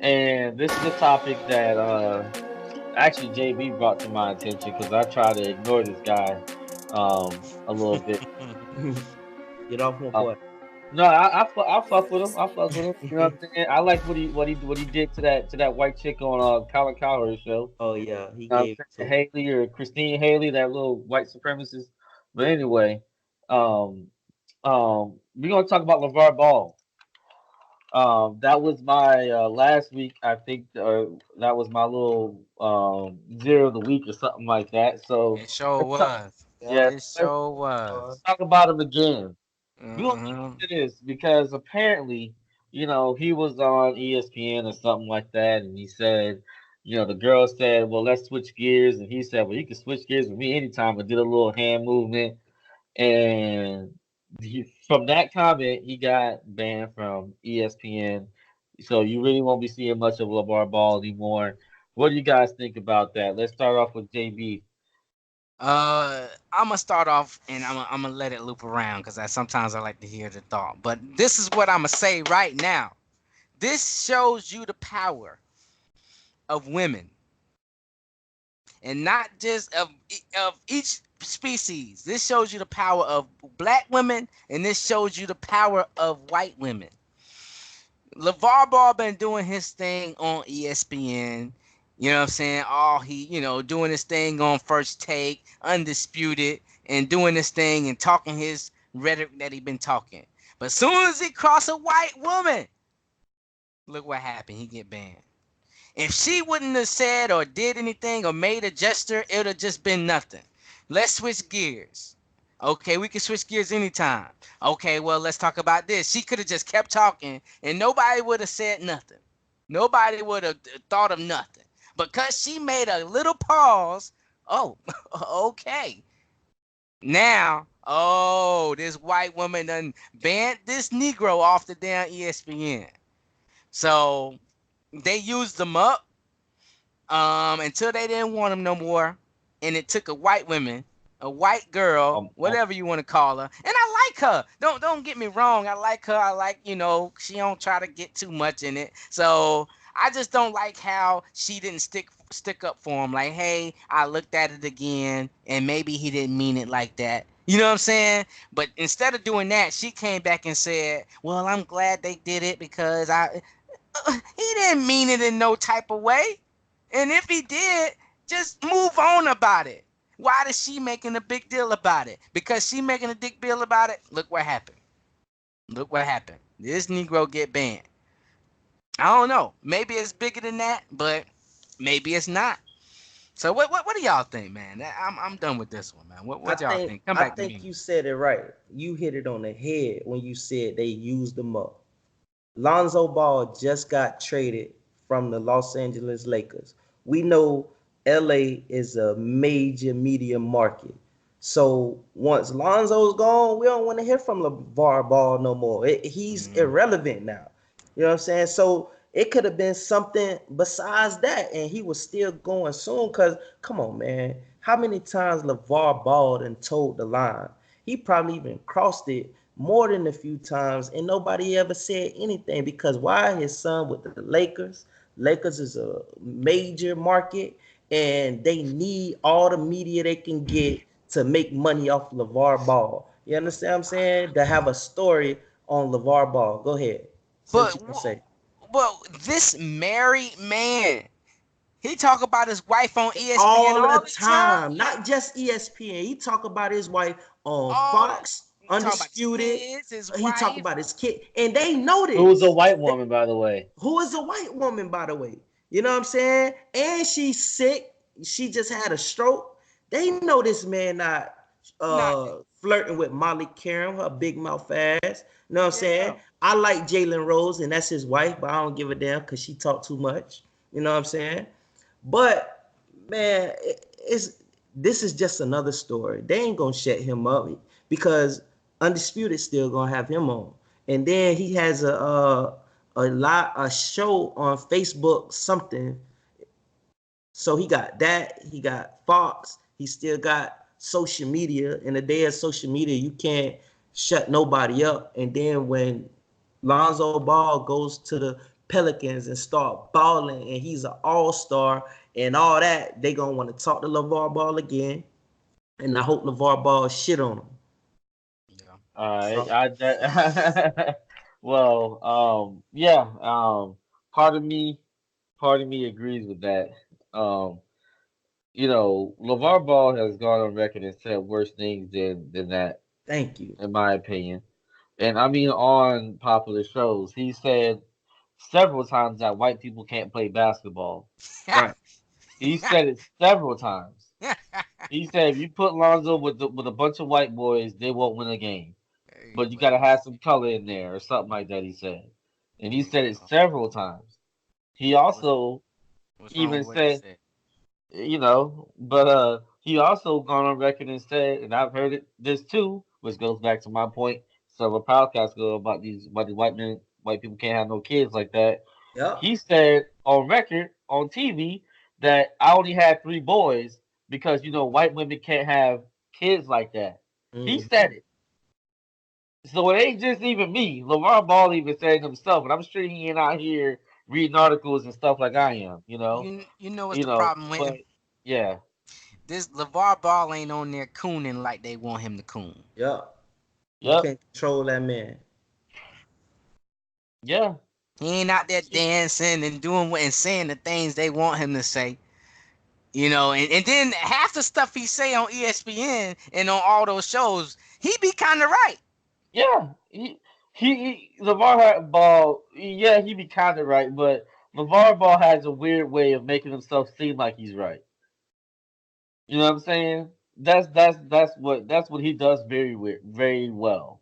And this is a topic that actually JB brought to my attention because I try to ignore this guy a little bit. Get off my Uh, boy. no, I fuck with him. I fuck with him. You know what I'm saying? I like what he did to that white chick on Colin Cowherd's show. Oh yeah, he You know what gave I'm it saying? to Haley or Christine Haley, that little white supremacist. But anyway, um, we're gonna talk about LeVar Ball. That was my last week. I think that was my little zero of the week or something like that. So It sure let's talk. was. Yeah, It let's sure was. talk about him again. We're gonna get Hmm. into this because apparently, he was on ESPN or something like that, and he said, the girl said, "Well, let's switch gears," and he said, "Well, you can switch gears with me anytime." I did a little hand movement, and from that comment, he got banned from ESPN. So you really won't be seeing much of LeVar Ball anymore. What do you guys think about that? Let's start off with JB. I'm gonna start off and I'm gonna let it loop around because sometimes I like to hear the thought. But this is what I'm gonna say right now. This shows you the power of women, and not just of each species. This shows you the power of black women, and this shows you the power of white women. LeVar Ball been doing his thing on ESPN. You know what I'm saying? All he, doing his thing on First Take, Undisputed, and doing this thing and talking his rhetoric that he been talking. But as soon as he cross a white woman, look what happened. He get banned. If she wouldn't have said or did anything or made a gesture, it would have just been nothing. Let's switch gears. Okay, we can switch gears anytime. Okay, well, let's talk about this. She could have just kept talking and nobody would have said nothing. Nobody would have thought of nothing. Because she made a little pause, oh, okay. Now, oh, this white woman done banned this Negro off the damn ESPN. So they used them up until they didn't want him no more, and it took a white girl, Um, um, whatever you want to call her, and I like her. Don't get me wrong, I like her. I like she don't try to get too much in it. So I just don't like how she didn't stick up for him. Like, hey, I looked at it again, and maybe he didn't mean it like that. You know what I'm saying? But instead of doing that, she came back and said, "Well, I'm glad they did it because he didn't mean it in no type of way. And if he did, just move on about it. Why is she making a big deal about it? Because she making a big deal about it. Look what happened. Look what happened. This Negro get banned. I don't know. Maybe it's bigger than that, but maybe it's not. So what do y'all think, man? I'm done with this one, man. What y'all think? Come I back to think me. you said it right. You hit it on the head when you said they used them up. Lonzo Ball just got traded from the Los Angeles Lakers. We know LA is a major media market. So once Lonzo's gone, we don't want to hear from LeVar Ball no more. He's Mm-hmm. irrelevant now. You know what I'm saying? So it could have been something besides that, and he was still going soon. Cause come on, man, how many times LeVar Ball and told the line? He probably even crossed it more than a few times, and nobody ever said anything because why? His son with the Lakers. Lakers is a major market, and they need all the media they can get to make money off LeVar Ball. You understand what I'm saying? To have a story on LeVar Ball. Go ahead. Say what But you gonna say. this married man, he talk about his wife on ESPN All all the the time. time, not just ESPN. He talk about his wife on All the Fox, talking about his Undisputed. kids, his He talk wife. about his kid, and they know who was a this. white woman, by the way? Who is a white woman, by the way? You know what I'm saying? And she's sick. She just had a stroke. They know this man not Not flirting with Molly Karen, her big mouth ass. You know what I'm saying? yeah. I like Jalen Rose, and that's his wife, but I don't give a damn because she talk too much. You know what I'm saying? But man, it's this is just another story. They ain't gonna shut him up because Undisputed still gonna have him on, and then he has a show on Facebook something. So he got that. He got Fox. He still got social media. In the day of social media, you can't shut nobody up. And then when Lonzo Ball goes to the Pelicans and start balling, and he's an all-star and all that, they gonna want to talk to LeVar Ball again, and I hope LeVar Ball shit on him. Yeah. All right. So Well, yeah. Part of me, part of me agrees with that. Um, LeVar Ball has gone on record and said worse things than that, thank you. in my opinion. And I mean, on popular shows, he said several times that white people can't play basketball. Right. He said it several times. He said if you put Lonzo with a bunch of white boys, they won't win a game. Hey, But you gotta buddy. have some color in there or something like that. He said, and he There said you it go. several times. He What's also what's wrong even with what he said, said? but he also gone on record and said, and I've heard this too, which goes back to my point several podcasts ago about these white people can't have no kids like that. Yep. He said on record on TV that I only had 3 boys because white women can't have kids like that. He Mm-hmm. said it. So it ain't just even me. LeVar Ball even said it himself, and I'm sure he ain't out here reading articles and stuff like I am. You know what's the problem with But him? yeah, This LeVar Ball ain't on there cooning like they want him to coon. Yep. You yep, can't control that man. yeah. He ain't out there dancing and doing what and saying the things they want him to say. And then half the stuff he say on ESPN and on all those shows, he be kind of right. Yeah, LeVar Ball. Yeah, he be kind of right, but LeVar Ball has a weird way of making himself seem like he's right. You know what I'm saying? That's what he does very well.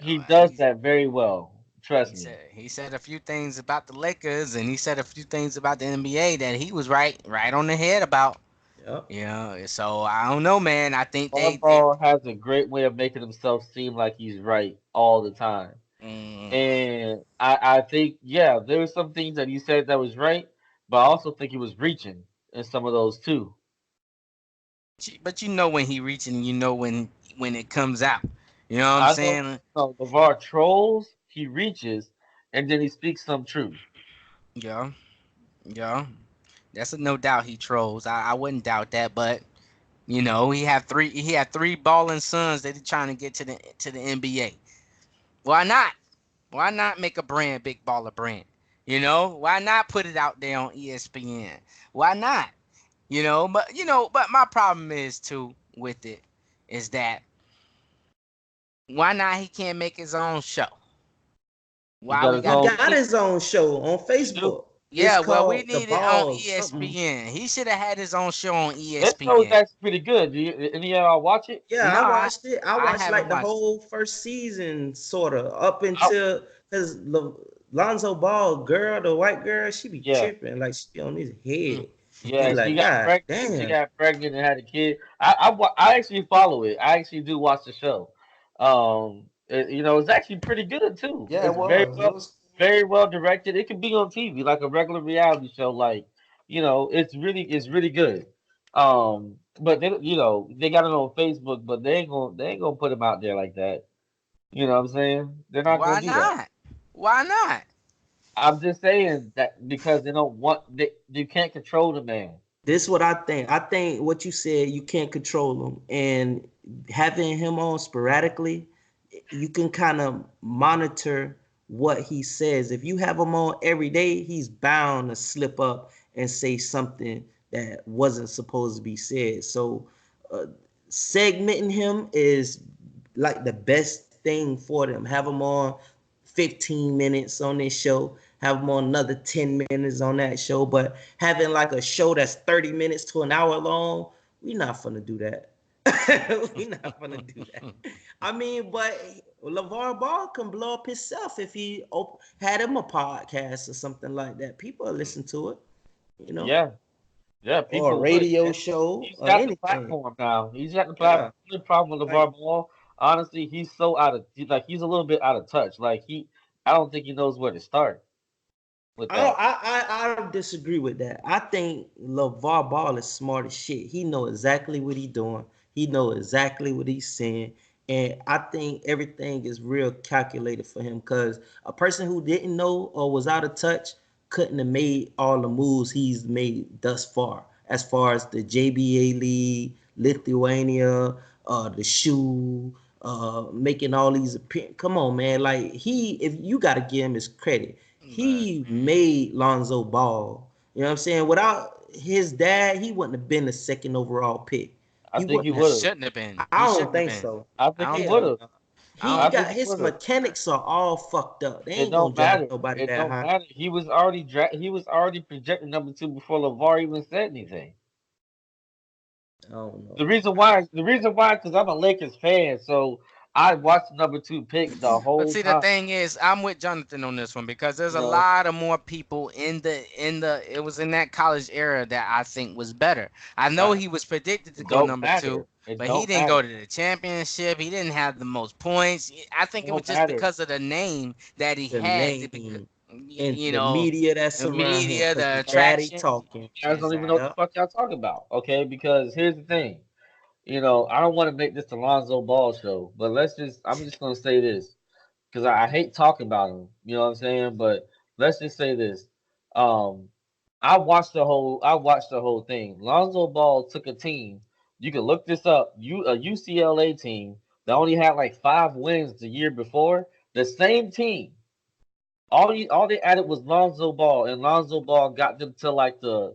He Yeah, does that very well. Trust me. he said a few things about the Lakers and he said a few things about the NBA that he was right on the head about. Yep. So I don't know, man. I think they Ball has a great way of making himself seem like he's right all the time. mm, And I think, yeah, there were some things that he said that was right, but I also think he was reaching in some of those too. but when he reaching, when it comes out. You know what I'm I know, saying? LeVar trolls, he reaches, and then he speaks some truth. Yeah, yeah. That's a no doubt he trolls. I wouldn't doubt that, but he had three balling sons that he trying to get to the NBA. Why not? Why not make a brand big baller brand? Why not put it out there on ESPN? Why not? But my problem is too with it is that why not he can't make his own show? He Why got we his He gotta own got keep his own show on he do. Facebook. It's Yeah, well, we called The need it on Balls something. ESPN. He should have had his own show on That show is ESPN. actually pretty good. Do you, any of y'all watch it? Yeah, No, I watched it. I I watched haven't like the watched it. whole first season, sort of, up I, until because Lonzo Ball, girl, the white girl, she be yeah. tripping like she be on his Mm. head. You be Yeah, she like, got God pregnant. She damn. got pregnant and had a kid. I actually follow it. I actually do watch the show. It's actually pretty good too. Yeah, it It's was. It was. very well directed. It can be on TV like a regular reality show. Like, it's really good. But they got it on Facebook, but they ain't gonna put them out there like that. You know what I'm saying? They're not Why gonna do that. not? Why not? I'm just saying that because they don't want they can't control the man. This what I think. I think what you said, you can't control him, and having him on sporadically, you can kind of monitor what he says. If you have him on every day, he's bound to slip up and say something that wasn't supposed to be said. So, uh, segmenting him is like the best thing for them. Have him on 15 minutes on this show, have him on another 10 minutes on that show, but having like a show that's 30 minutes to an hour long, we not gonna do that. We not gonna do that. I mean, but LeVar Ball can blow up himself if he had him a podcast or something like that. People will listen to it, you know, Yeah. Yeah, or a people would. radio And show he's or got the anything. platform now. He's got the platform. Yeah, The only problem with like LeVar Ball, honestly, he's a little bit out of touch. Like I don't think he knows where to start with I don't, that. I disagree with that. I think LeVar Ball is smart as shit. He know exactly what he doing. He know exactly what he's saying. And I think everything is real calculated for him because a person who didn't know or was out of touch couldn't have made all the moves he's made thus far. As far as the JBA League, Lithuania, the shoe, making all these appearances. Come on, man. Like if you got to give him his credit, But he made Lonzo Ball. You know what I'm saying? Without his dad, he wouldn't have been the second overall pick. I He think he wouldn't he have. would have. shouldn't have been. I He don't shouldn't have think been. so. I I think he don't would think. Hell have. no. I He I don't. got think he his would have. mechanics are all fucked up. They It ain't gonna don't draft matter. nobody It that don't high. matter. He was already projected number two before Lavar even said anything. I don't know. The reason why, because I'm a Lakers fan, so I watched the number two pick the But whole see, the time. thing is, I'm with Jonathan on this one because there's You a know, lot of more people in the. It was in that college era that I think was better. I know right? he was predicted to It go don't number two, matter. It but he don't didn't go matter. to the championship. He didn't have the most points. I It think it was don't just matter. because of the name that he The had. name and You the know, media that's the around him, media, cause the his daddy attraction. talking. You guys don't even know what the Exactly. Yep. fuck y'all talking about, okay? Because here's the thing. I don't want to make this the Lonzo Ball show, but I'm just gonna say this because I hate talking about him. You know what I'm saying? But let's just say this. Um, I watched the whole thing. Lonzo Ball took a team. You can look this up. A UCLA team that only had like 5 wins the year before. The same team. All they added was Lonzo Ball, and Lonzo Ball got them to like the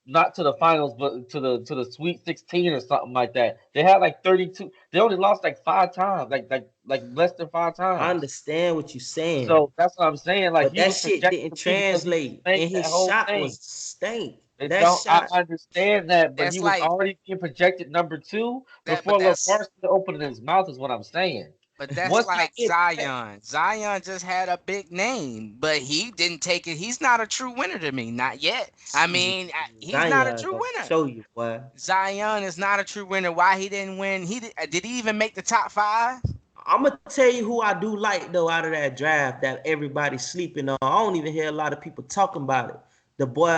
not to the finals, but to the Sweet 16 or something like that. They had like 32. They only lost like 5 times, like less than five I times. understand what you're saying, So that's what I'm saying. Like but he that was shit projected didn't to me because he translate, spanked and that his whole shot thing. was stank. It That don't. I shot, understand that, but he That's was like already being projected number two that, but before LaFar that's started opening his mouth. Is what I'm saying. But that's Once he like did that, Zion. Zion just had a big name, but he didn't take it. He's not a true winner to me, not yet. I mean, he's not a Zion true gonna winner. show you, boy. Zion is not a true winner. Why he didn't win? Did he even make the top five? I'm gonna tell you who I do like though out of that draft that everybody's sleeping on. I don't even hear a lot of people talking about it. The boy,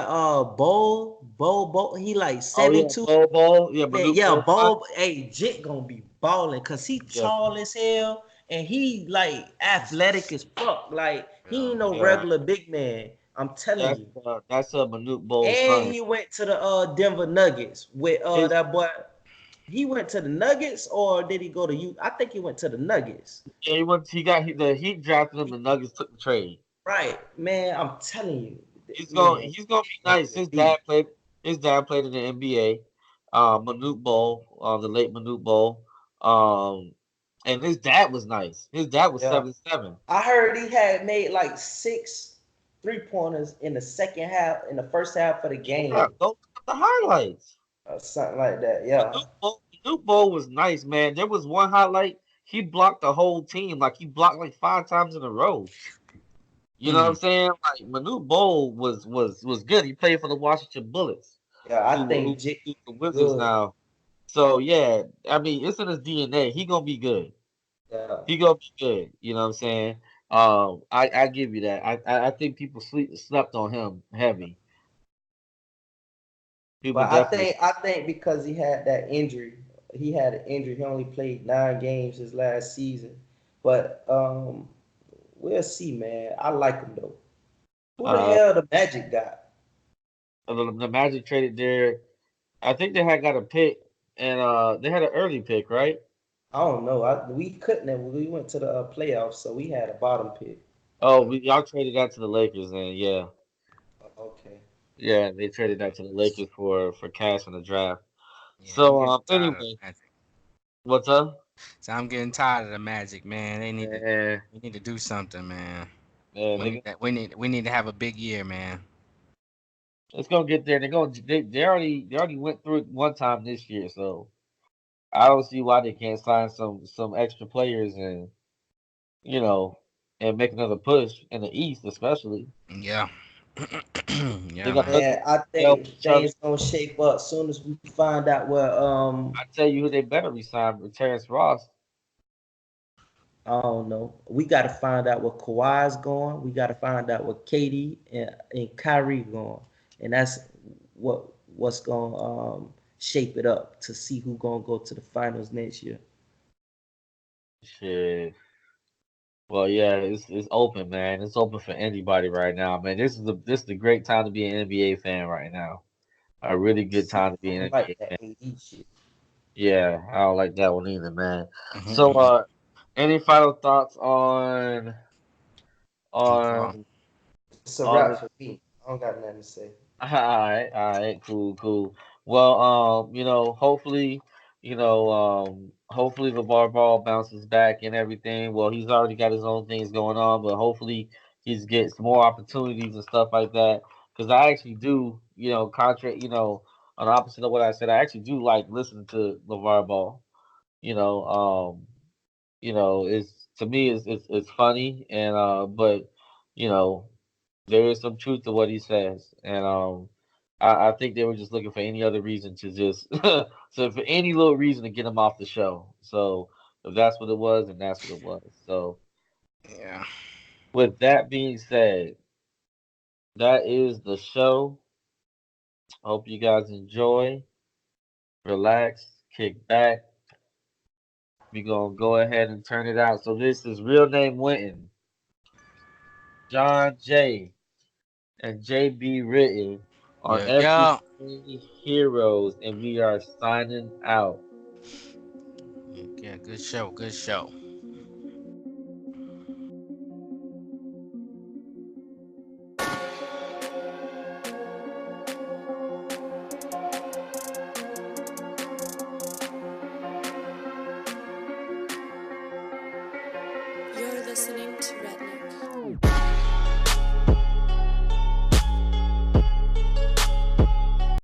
Bo, he like oh yeah, 7'2". Bobo, yeah, Man, Manute yeah, Bol. Bo, hey, Jit gonna be balling because he Yeah, tall as hell and he like athletic as fuck. Like he Yeah. ain't no yeah. regular big man. I'm telling That's you. Manute Bol's And son. he went to the Denver Nuggets with His that boy. He went to the Nuggets or did he go to you? I think he went to the Nuggets. Yeah, the Heat drafted him. The Nuggets took the trade. Right, man. I'm telling you, He's going man. he's gonna be Gonna nice. be a beast. His dad played in the NBA. Manute Bol, the late Manute Bol. And his dad was nice. His dad was Yeah. 7'7". I heard he had made like 6 3-pointers in the second half, in the first half of the Yeah, game, go look at the highlights. or something like that. Yeah. Manute Bol was nice, man. There was one highlight. He blocked the whole team. Like he blocked like 5 times in a row. You know what I'm Hmm. saying? Like Manute Bol was good. He played for the Washington Bullets, Yeah, I who think Jit the Wizards good. now. So yeah, I mean it's in his DNA. He gonna be good. Yeah. He gonna be good. You know what I'm saying? I give you that. I think people slept on him heavy. People But I definitely. think I think because he had that injury, he had an injury. He only played 9 games his last season. But we'll see, man. I like him though. Who the Uh, hell the Magic got? the Magic traded there. I think they had got a pick, and they had an early pick, right? I don't know. We couldn't have. We went to the playoffs, so we had a bottom pick. Oh, y'all traded that to the Lakers, then yeah, Okay. yeah, they traded that to the Lakers for cash in the draft. Yeah, I'm So getting tired of anyway, the Magic. what's up? So I'm getting tired of the Magic, man. Man, We need to do something, man. man, they, We need to have a big year, man. it's gonna get there. They already went through it one time this year, so I don't see why they can't sign some extra players and you know and make another push in the East, especially. Yeah. They Yeah, gonna man. look Man, I help think each other. things gonna shape up soon as we find out where I tell you who they better resign with Terrence Ross. I don't know. We got to find out where Kawhi's going. We got to find out where Katie and Kyrie going, and that's what's gonna shape it up to see who gonna go to the finals next year. Shit. Well, yeah, it's open, man. It's open for anybody right now, man. This is a great time to be an NBA fan right now. A really good See, time to I be an don't like NBA that fan. AD shit. Yeah, I don't like that one either, man. So, Mm-hmm. any final thoughts Lavar. on It's a on wrap the for me. I don't got nothing to say. all right, cool, cool. Well, hopefully, hopefully LeVar Ball bounces back and everything. Well, he's already got his own things going on, but hopefully he's gets more opportunities and stuff like that. Because I actually do, contrary, on the opposite of what I said, I actually do like listening to LeVar Ball. You know, it's to me it's funny and but you know there is some truth to what he says, and I think they were just looking for any other reason to just so for any little reason to get him off the show. So if that's what it was, then that's what it was. So Yeah. with that being said, that is the show. Hope you guys enjoy, relax, kick back. We gonna go ahead and turn it out. So this is real name Winton, John J. and JB written on Yeah. Yeah. everything Heroes, and we are signing out. Yeah. Good show. Good show.